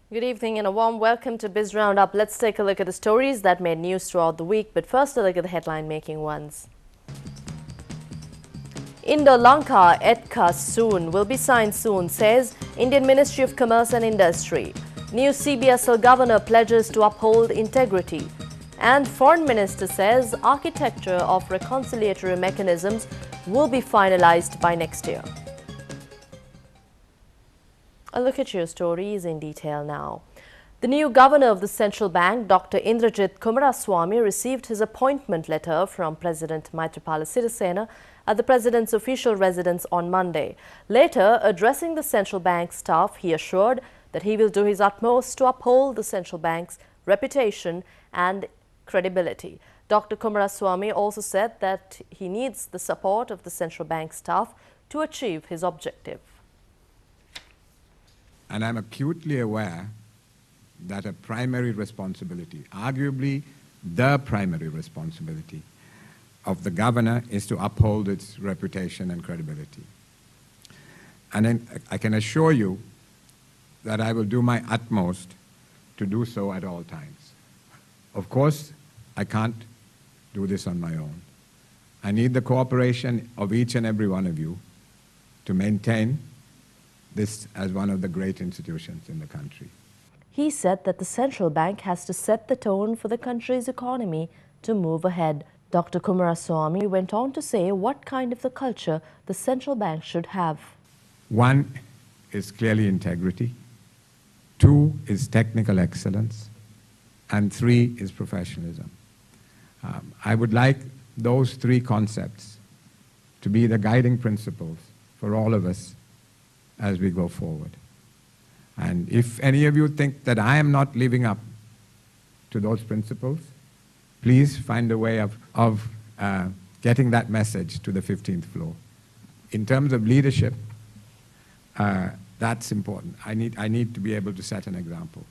Good evening and a warm welcome to Biz Roundup. Let's take a look at the stories that made news throughout the week, but first a look at the headline-making ones. Indo-Lanka ETCA soon will be signed soon, says Indian Ministry of Commerce and Industry. New CBSL governor pledges to uphold integrity. And Foreign Minister says architecture of reconciliatory mechanisms will be finalized by next year. A look at your stories in detail now. The new governor of the central bank, Dr. Indrajit Kumaraswamy, received his appointment letter from President Maithripala Sirisena at the president's official residence on Monday. Later, addressing the central bank staff, he assured that he will do his utmost to uphold the central bank's reputation and credibility. Dr. Kumaraswamy also said that he needs the support of the central bank staff to achieve his objective. And I'm acutely aware that a primary responsibility, arguably the primary responsibility of the governor, is to uphold its reputation and credibility. And then I can assure you that I will do my utmost to do so at all times. Of course, I can't do this on my own. I need the cooperation of each and every one of you to maintain this as one of the great institutions in the country. He said that the central bank has to set the tone for the country's economy to move ahead. Dr. Kumaraswamy went on to say what kind of the culture the central bank should have. One is clearly integrity. Two is technical excellence. And three is professionalism. I would like those three concepts to be the guiding principles for all of us as we go forward. And if any of you think that I am not living up to those principles, please find a way of getting that message to the 15th floor. In terms of leadership, that's important. I need to be able to set an example.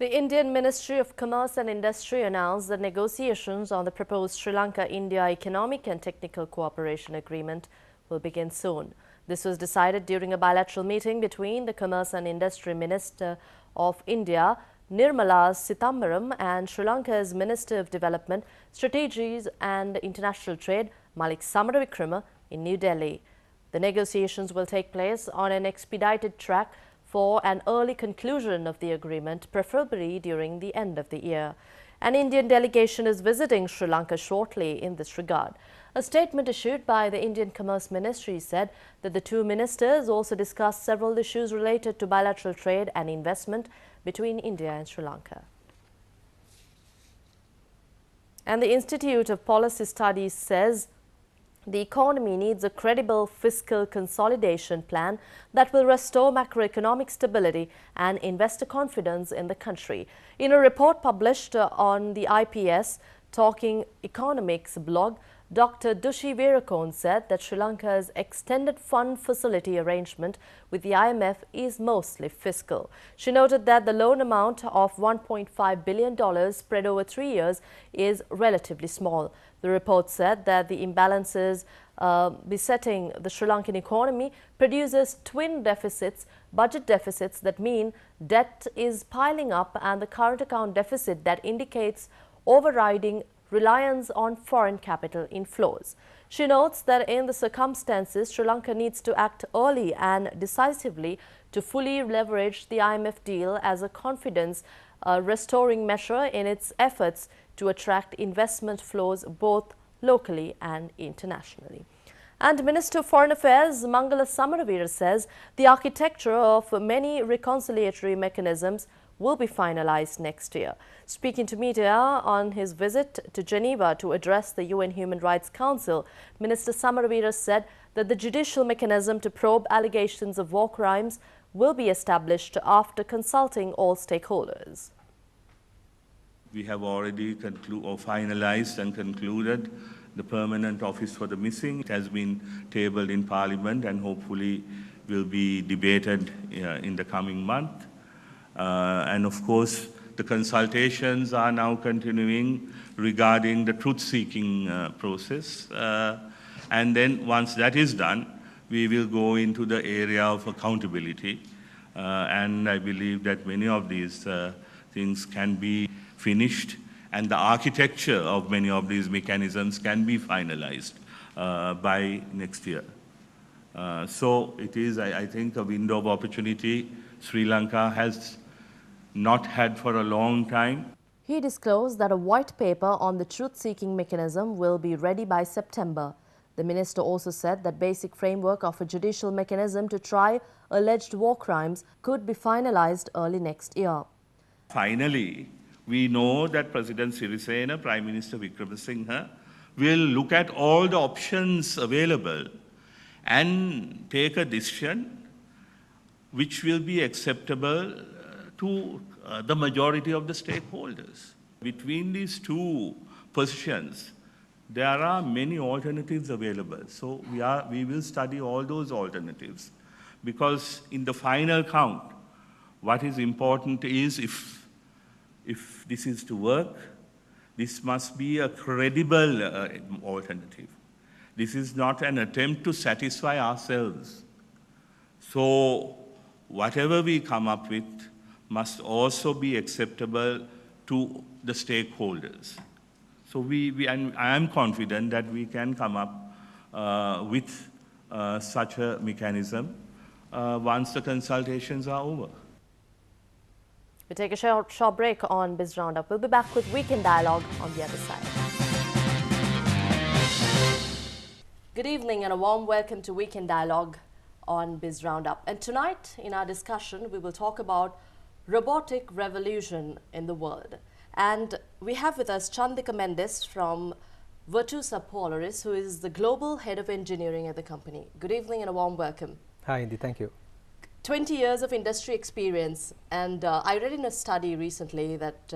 The Indian Ministry of Commerce and Industry announced that negotiations on the proposed Sri Lanka-India Economic and Technical Cooperation Agreement will begin soon. This was decided during a bilateral meeting between the Commerce and Industry Minister of India, Nirmala Sitharaman, and Sri Lanka's Minister of Development, Strategies and International Trade, Malik Samaravikrama, in New Delhi. The negotiations will take place on an expedited track for an early conclusion of the agreement, preferably during the end of the year. An Indian delegation is visiting Sri Lanka shortly in this regard. A statement issued by the Indian Commerce Ministry said that the two ministers also discussed several issues related to bilateral trade and investment between India and Sri Lanka. And the Institute of Policy Studies says the economy needs a credible fiscal consolidation plan that will restore macroeconomic stability and investor confidence in the country. In a report published on the IPS Talking Economics blog, Dr. Dushi Veerakon said that Sri Lanka's extended fund facility arrangement with the IMF is mostly fiscal. She noted that the loan amount of $1.5 billion spread over 3 years is relatively small. The report said that the imbalances besetting the Sri Lankan economy produces twin deficits, budget deficits that mean debt is piling up, and the current account deficit that indicates overriding reliance on foreign capital inflows. She notes that in the circumstances, Sri Lanka needs to act early and decisively to fully leverage the IMF deal as a confidence restoring measure in its efforts to attract investment flows both locally and internationally. And Minister of Foreign Affairs Mangala Samaravira says the architecture of many reconciliatory mechanisms will be finalized next year. Speaking to media on his visit to Geneva to address the UN Human Rights Council, Minister Samaravira said that the judicial mechanism to probe allegations of war crimes will be established after consulting all stakeholders. We have already finalized and concluded the permanent office for the missing. It has been tabled in Parliament and hopefully will be debated in the coming month. And of course, the consultations are now continuing regarding the truth-seeking process. And then once that is done, we will go into the area of accountability. And I believe that many of these things can be finished, and the architecture of many of these mechanisms can be finalized by next year. So it is, I think, a window of opportunity Sri Lanka has not had for a long time. He disclosed that a white paper on the truth-seeking mechanism will be ready by September. The minister also said that basic framework of a judicial mechanism to try alleged war crimes could be finalized early next year. Finally, we know that President Sirisena, Prime Minister Wickremesinghe will look at all the options available and take a decision which will be acceptable to the majority of the stakeholders. Between these two positions, there are many alternatives available. So we will study all those alternatives, because in the final count, what is important is if this is to work, this must be a credible alternative. This is not an attempt to satisfy ourselves. So whatever we come up with must also be acceptable to the stakeholders. So and I am confident that we can come up with such a mechanism once the consultations are over. We take a short break on Biz Roundup. We'll be back with Weekend Dialogue on the other side. Good evening and a warm welcome to Weekend Dialogue on Biz Roundup. And tonight in our discussion, we will talk about robotic revolution in the world. And we have with us Chandika Mendes from Virtusa Polaris, who is the global head of engineering at the company. Good evening and a warm welcome. Hi, Indy. Thank you. 20 years of industry experience, and I read in a study recently that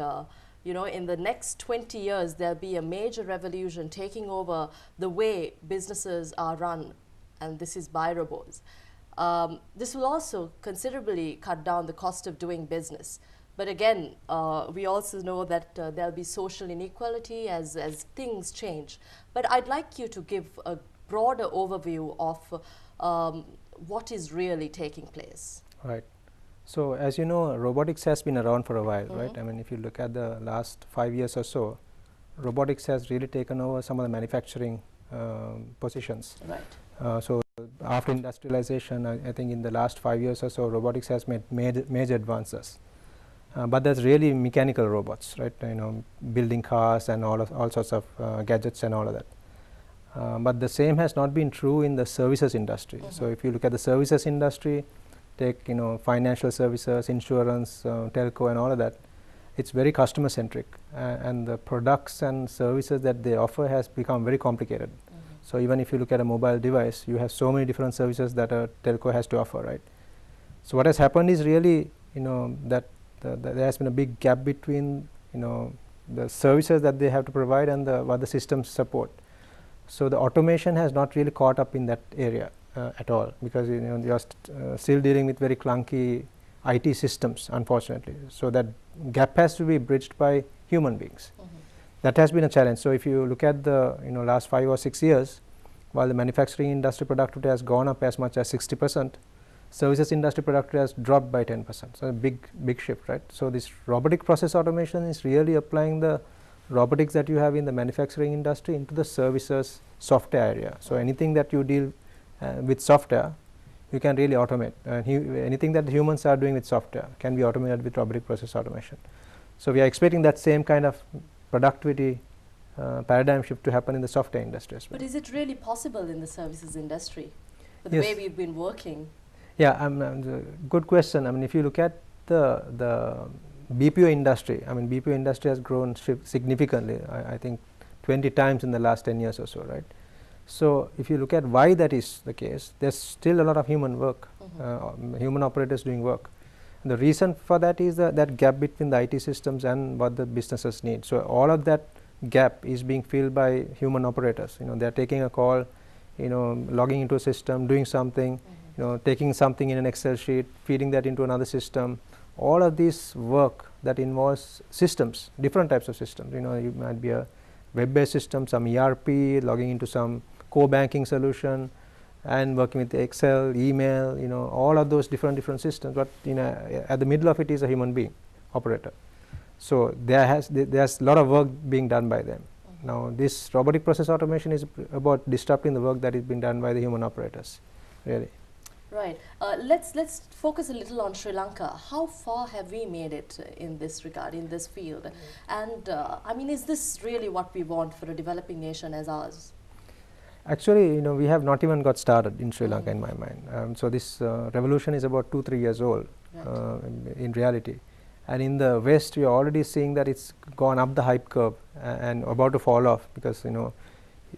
in the next 20 years there'll be a major revolution taking over the way businesses are run, and this is by robots. This will also considerably cut down the cost of doing business. But again, we also know that there'll be social inequality as things change. But I'd like you to give a broader overview of what is really taking place. Right. So as you know, robotics has been around for a while, right? I mean, if you look at the last 5 years or so, robotics has really taken over some of the manufacturing positions. Right. So after industrialization, I think in the last 5 years or so, robotics has made major advances. But there's really mechanical robots, right? Building cars and all sorts of gadgets and all of that. But the same has not been true in the services industry. So if you look at the services industry, take financial services, insurance, telco and all of that, it's very customer centric, and the products and services that they offer has become very complicated. So even if you look at a mobile device, you have so many different services that a telco has to offer, right? So what has happened is really that there has been a big gap between the services that they have to provide and what the systems support. So the automation has not really caught up in that area at all, because you are still dealing with very clunky IT systems, unfortunately. So that gap has to be bridged by human beings. That has been a challenge. So if you look at the last 5 or 6 years, while the manufacturing industry productivity has gone up as much as 60%, services industry productivity has dropped by 10%. So a big shift, right? So this robotic process automation is really applying the robotics that you have in the manufacturing industry into the services software area. So anything that you deal with software, you can really automate. Anything that humans are doing with software can be automated with robotic process automation. So we are expecting that same kind of productivity paradigm shift to happen in the software industry as well. But is it really possible in the services industry, with the Yes. way we've been working? Yeah, good question. I mean, if you look at the BPO industry, I mean, BPO industry has grown significantly, I think 20 times in the last 10 years or so, right? So if you look at why that is the case, there's still a lot of human work, human operators doing work. And the reason for that is that gap between the IT systems and what the businesses need. So all of that gap is being filled by human operators. They're taking a call, logging into a system, doing something, taking something in an Excel sheet, feeding that into another system. All of this work that involves systems, different types of systems. You might be a web-based system, some ERP, logging into some core banking solution, and working with Excel, email, all of those different systems, but at the middle of it is a human being, operator. So there's a lot of work being done by them. Now this robotic process automation is about disrupting the work that is being done by the human operators, really. Right. Let's focus a little on Sri Lanka. How far have we made it in this regard, in this field? And I mean, is this really what we want for a developing nation as ours? Actually, we have not even got started in Sri Lanka in my mind. So this revolution is about 2-3 years old, right, in reality. And in the West, we are already seeing that it's gone up the hype curve and about to fall off, because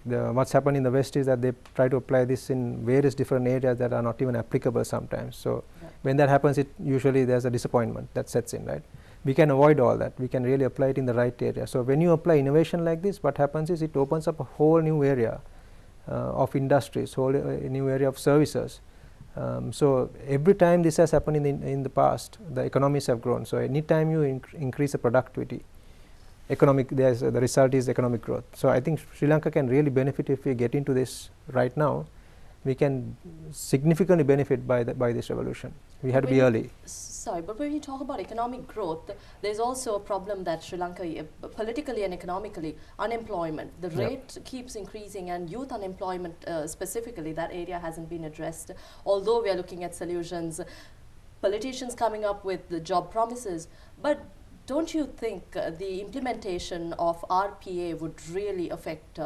what's happened in the West is that they try to apply this in various different areas that are not even applicable sometimes. So when that happens, usually there's a disappointment that sets in, right? We can avoid all that. We can really apply it in the right area. So when you apply innovation like this, what happens is it opens up a whole new area of industries, whole new area of services. So every time this has happened in the past, the economies have grown. So anytime you increase the productivity, the result is economic growth. So I think Sri Lanka can really benefit if we get into this right now. We can significantly benefit by this revolution. We had to be early. Sorry, but when you talk about economic growth, there's also a problem that Sri Lanka, politically and economically, unemployment, the rate keeps increasing, and youth unemployment specifically, that area hasn't been addressed. Although we are looking at solutions, politicians coming up with the job promises, but don't you think the implementation of RPA would really affect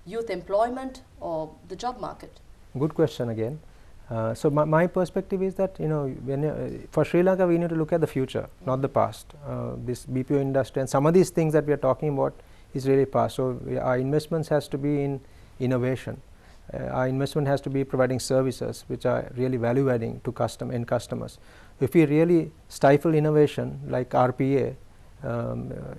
youth employment or the job market? Good question again. So my perspective is that for Sri Lanka we need to look at the future, not the past. This BPO industry and some of these things that we are talking about is really past. So our investments has to be in innovation. Our investment has to be providing services which are really value adding to end customers. If we really stifle innovation like RPA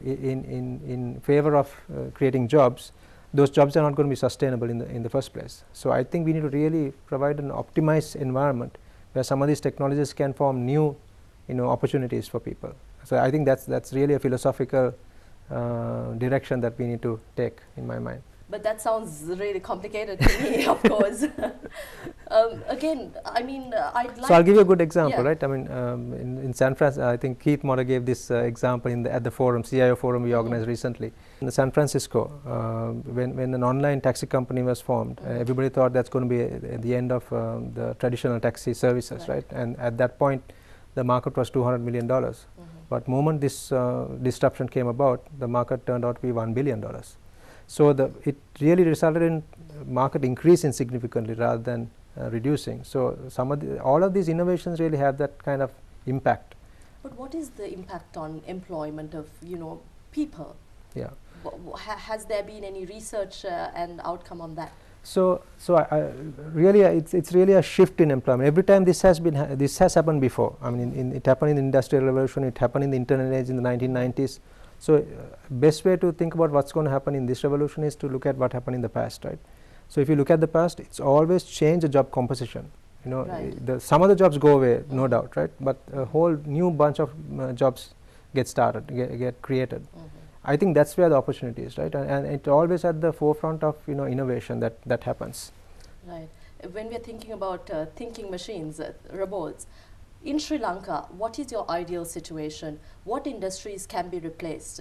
in favor of creating jobs, those jobs are not going to be sustainable in the first place. So I think we need to really provide an optimized environment where some of these technologies can form new opportunities for people. So I think that's really a philosophical direction that we need to take, in my mind. But that sounds really complicated to me, of course. Again, I mean, I'd like... So I'll give you a good example, right? I mean, in San Francisco, I think Keith Motta gave this example at the forum, CIO forum we organized recently. In San Francisco, when an online taxi company was formed, everybody thought that's going to be the end of the traditional taxi services, right? And at that point, the market was $200 million. But the moment this disruption came about, the market turned out to be $1 billion. So it really resulted in market increasing significantly rather than reducing. So all of these innovations really have that kind of impact. But what is the impact on employment of people? Yeah. Has there been any research and outcome on that? So really it's really a shift in employment. Every time this has happened before. I mean, it happened in the Industrial Revolution. It happened in the Internet age in the 1990s. So best way to think about what's going to happen in this revolution is to look at what happened in the past, right? So if you look at the past, it's always changed the job composition. Right. Some of the jobs go away, no doubt, right? But a whole new bunch of jobs get created. I think that's where the opportunity is, right? And it's always at the forefront of innovation that happens. Right. When we are thinking about thinking machines, robots, in Sri Lanka, what is your ideal situation? What industries can be replaced?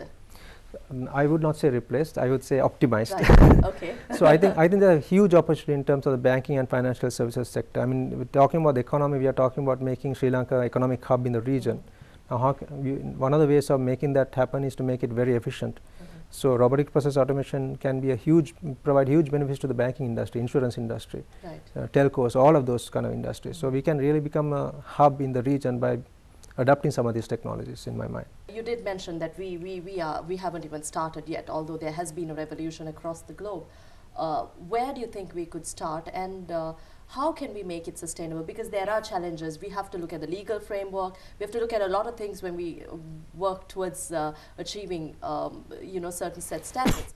I would not say replaced. I would say optimized. Right. Okay. So I think there's a huge opportunity in terms of the banking and financial services sector. I mean, we're talking about the economy. We are talking about making Sri Lanka an economic hub in the region. Now, one of the ways of making that happen is to make it very efficient. So robotic process automation can be provide huge benefits to the banking industry, insurance industry, telcos, all of those kind of industries. So we can really become a hub in the region by adapting some of these technologies, in my mind. You did mention that we haven't even started yet, although there has been a revolution across the globe. Where do you think we could start, and how can we make it sustainable? Because there are challenges. We have to look at the legal framework. We have to look at a lot of things when we work towards achieving certain set standards.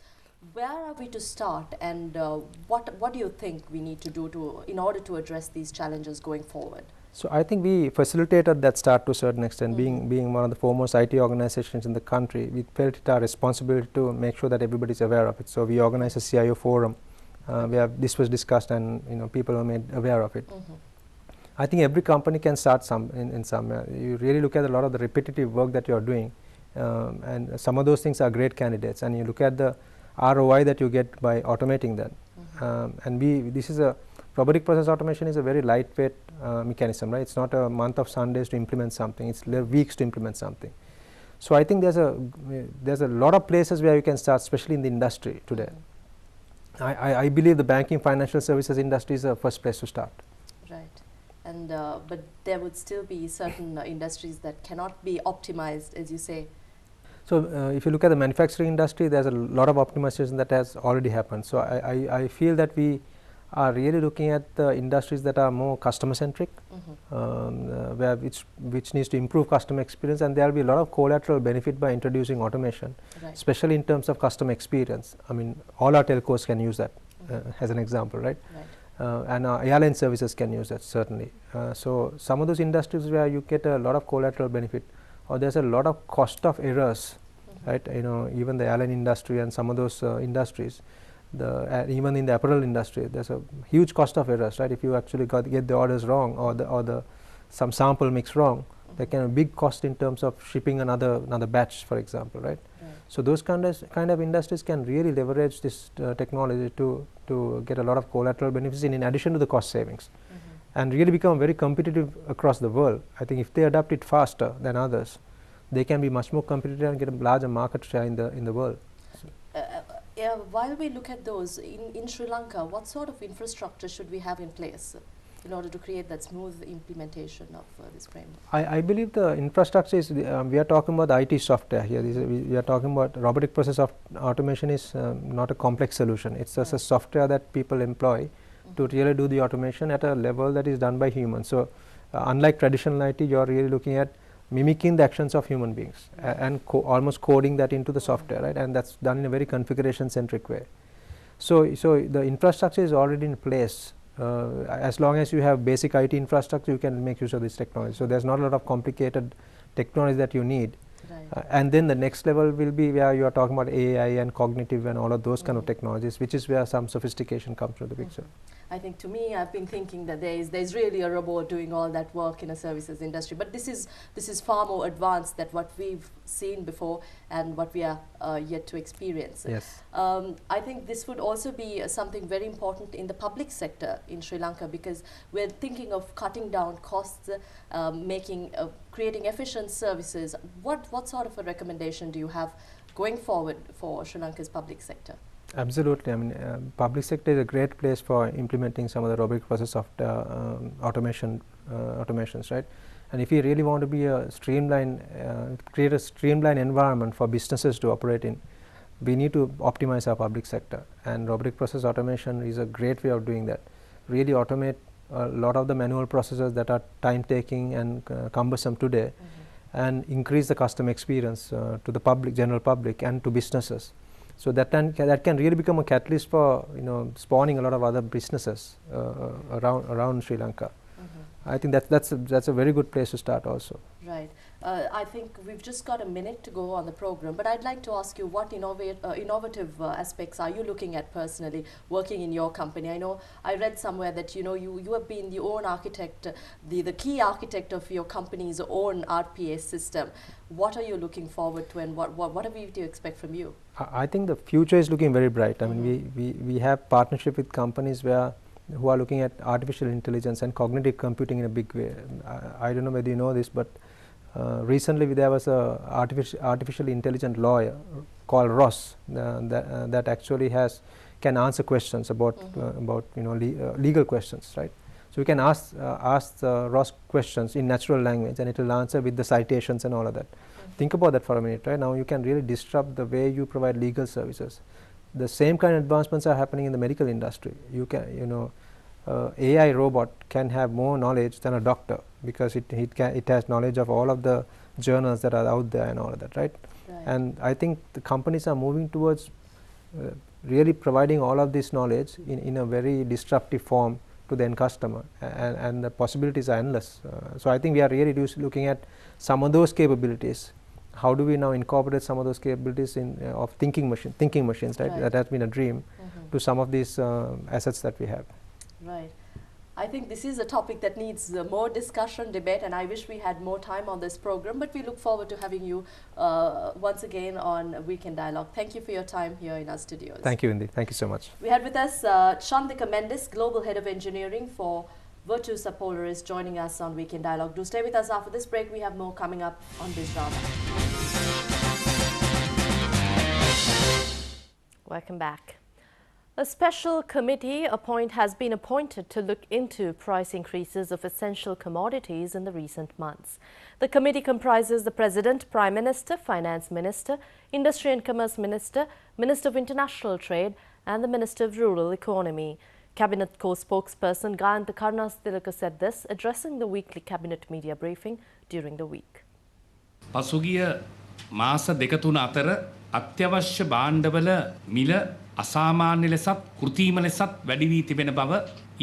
Where are we to start, and what do you think we need to do in order to address these challenges going forward? So I think we facilitated that start to a certain extent. Being one of the foremost IT organizations in the country, we felt it our responsibility to make sure that everybody is aware of it. So we organized a CIO forum where this was discussed and people were made aware of it. I think every company can start some in some. You really look at a lot of the repetitive work that you are doing, and some of those things are great candidates. And you look at the ROI that you get by automating that. This is a robotic process automation is a very lightweight mechanism, right? It's not a month of Sundays to implement something. It's weeks to implement something. So I think there's a lot of places where you can start, especially in the industry today. I believe the banking financial services industry is the first place to start. Right. And but there would still be certain industries that cannot be optimized, as you say. So if you look at the manufacturing industry, there's a lot of optimization that has already happened. So I feel that we are really looking at the industries that are more customer centric, which needs to improve customer experience, and there will be a lot of collateral benefit by introducing automation, especially in terms of customer experience. I mean, all our telcos can use that as an example, right? And our airline services can use that, certainly. So some of those industries where you get a lot of collateral benefit, or there's a lot of cost of errors, right? Even the airline industry and some of those industries, even in the apparel industry, there's a huge cost of errors, right? If you actually get the orders wrong, or some sample mix wrong, there can be big cost in terms of shipping another batch, for example, right? So those kind of industries can really leverage this technology to get a lot of collateral benefits in addition to the cost savings, and really become very competitive across the world. I think if they adapt it faster than others, they can be much more competitive and get a larger market share in the world. While we look at those, in Sri Lanka, what sort of infrastructure should we have in place in order to create that smooth implementation of this framework? I believe the infrastructure is, we are talking about the IT software here. We are talking about robotic process automation is not a complex solution. It's just a software that people employ to really do the automation at a level that is done by humans. So unlike traditional IT, you are really looking at mimicking the actions of human beings and almost coding that into the software, right? And that's done in a very configuration centric way. So the infrastructure is already in place. As long as you have basic IT infrastructure, you can make use of this technology. So there's not a lot of complicated technology that you need. And then the next level will be where you are talking about AI and cognitive and all of those kind of technologies, which is where some sophistication comes to the picture. I think, to me, I've been thinking that there's really a robot doing all that work in a services industry, but this is far more advanced than what we've seen before and what we are yet to experience. Yes. I think this would also be something very important in the public sector in Sri Lanka, because we're thinking of cutting down costs, creating efficient services. What sort of a recommendation do you have going forward for Sri Lanka's public sector? Absolutely. I mean, public sector is a great place for implementing some of the robotic process automation, automations, right? And if you really want to be a create a streamlined environment for businesses to operate in, we need to optimize our public sector. And robotic process automation is a great way of doing that. Really automate a lot of the manual processes that are time-taking and cumbersome today, and increase the customer experience to the general public, and to businesses. So that can really become a catalyst for spawning a lot of other businesses around Sri Lanka. I think that's a very good place to start also. Right. I think we've just got a minute to go on the program, but I'd like to ask you, what innovative aspects are you looking at personally working in your company? I know I read somewhere that you have been the own architect, the key architect of your company's own RPA system. What are you looking forward to, and what are we to expect from you? I think the future is looking very bright. I mean, we have partnership with companies who are looking at artificial intelligence and cognitive computing in a big way. I don't know whether you know this, but recently there was a artificial intelligent lawyer called Ross that actually can answer questions about legal questions, right? So you can ask Ross questions in natural language, and it will answer with the citations and all of that. Think about that for a minute, right? Now you can really disrupt the way you provide legal services. The same kind of advancements are happening in the medical industry. You can, AI robot can have more knowledge than a doctor, because it has knowledge of all of the journals that are out there and all of that, right? And I think the companies are moving towards really providing all of this knowledge in a very disruptive form to the end customer, and the possibilities are endless. So I think we are really looking at some of those capabilities. How do we now incorporate some of those capabilities of thinking machines, right? That has been a dream. to some of these assets that we have. Right. I think this is a topic that needs more discussion, debate, and I wish we had more time on this program, but we look forward to having you once again on Weekend Dialogue. Thank you for your time here in our studios. Thank you, Indi. Thank you so much. We had with us Chandika Mendes, Global Head of Engineering for Virtusa Polaris, joining us on Weekend Dialogue. Do stay with us after this break. We have more coming up on Biz Round. Welcome back. A special committee has been appointed to look into price increases of essential commodities in the recent months. The committee comprises the President, Prime Minister, Finance Minister, Industry and Commerce Minister, Minister of International Trade and the Minister of Rural Economy. Cabinet co-spokesperson Gayantha Karunasthilaka said this, addressing the weekly Cabinet media briefing during the week. පසුගිය මාස දෙක තුන අතර අත්‍යවශ්‍ය භාණ්ඩවල මිල අසාමාන්‍ය ලෙසත් කෘත්‍රිම ලෙසත් වැඩි වී තිබෙන බව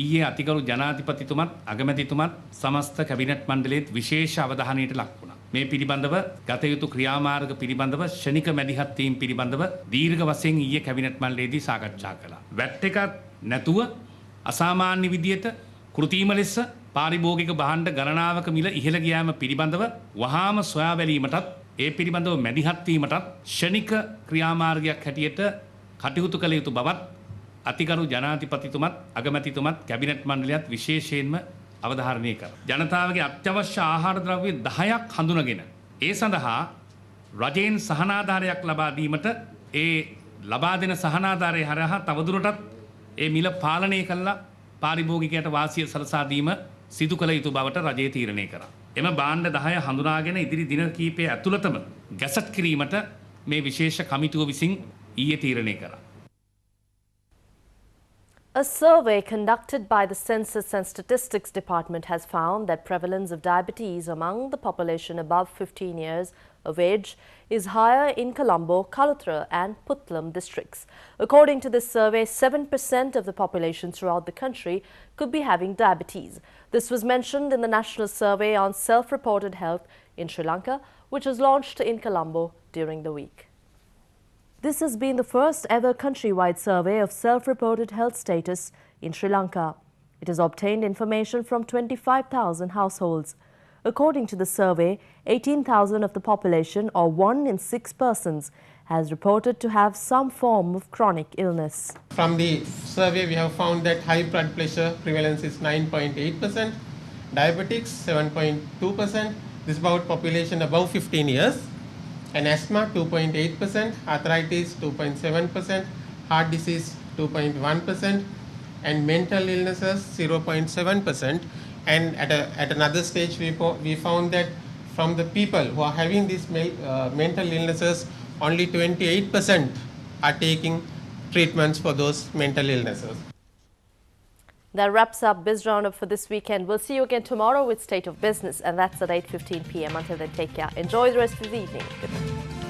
ඊයේ අතිගරු ජනාධිපතිතුමත් අගමැතිතුමත් සමස්ත කැබිනට් මණ්ඩලයේත් විශේෂ අවධානයට ලක් වුණා. මේ පිළිබඳව ගත යුතු ක්‍රියාමාර්ග පිළිබඳව ශනික මැදිහත් වීම පිළිබඳව දීර්ඝ වශයෙන් ඊයේ කැබිනට් මණ්ඩලයේදී සාකච්ඡා කළා. වැට් එකක් නැතුව අසාමාන්‍ය විදියට කෘත්‍රිම ලෙස පාරිභෝගික භාණ්ඩ ගණනාවක මිල ඉහළ ගියාම පිළිබඳව වහාම සොයා බැලීමටත් ඒ පිළිබඳව මැදිහත් වීමටත් ශනික ක්‍රියාමාර්ගයක් හැටියට කටයුතු කළ යුතු බවත් අතිගරු ජනාධිපතිතුමත් අගමැතිතුමත් කැබිනට් මණ්ඩලයත් විශේෂයෙන්ම අවධාරණය කරා. ජනතාවගේ අත්‍යවශ්‍ය ආහාර ද්‍රව්‍ය 10ක් හඳුනගෙන ඒ සඳහා රජයෙන් සහනාධාරයක් ලබා දීමට ඒ ලබා දෙන සහනාධාරය හරහා තවදුරටත් ඒ මිල පාලනය කළා පාරිභෝගිකයට වාසිය සලසා දීම සිදු කළ යුතු බවට රජය තීරණය කරා. එම භාණ්ඩ 10 හඳුනාගෙන ඉදිරි දින කිහිපය ඇතුළතම ගැසට් කිරීමට මේ විශේෂ කමිටුව විසින් ඊයේ තීරණය කරා. A survey conducted by the Census and Statistics Department has found that prevalence of diabetes among the population above 15 years of age is higher in Colombo, Kalutra and Puttlam districts. According to this survey, 7% of the population throughout the country could be having diabetes. This was mentioned in the National Survey on Self-Reported Health in Sri Lanka, which was launched in Colombo during the week. This has been the first ever countrywide survey of self-reported health status in Sri Lanka. It has obtained information from 25,000 households. According to the survey, 18,000 of the population, or 1 in 6 persons, has reported to have some form of chronic illness. From the survey, we have found that high blood pressure prevalence is 9.8%, diabetics 7.2%, this is about population above 15 years, and asthma 2.8%, arthritis 2.7%, heart disease 2.1%, and mental illnesses 0.7%. And at another stage, we found that from the people who are having these mental illnesses, only 28% are taking treatments for those mental illnesses. That wraps up Biz Roundup for this weekend. We'll see you again tomorrow with State of Business, and that's at 8:15 p.m. Until then, take care. Enjoy the rest of the evening. Good night.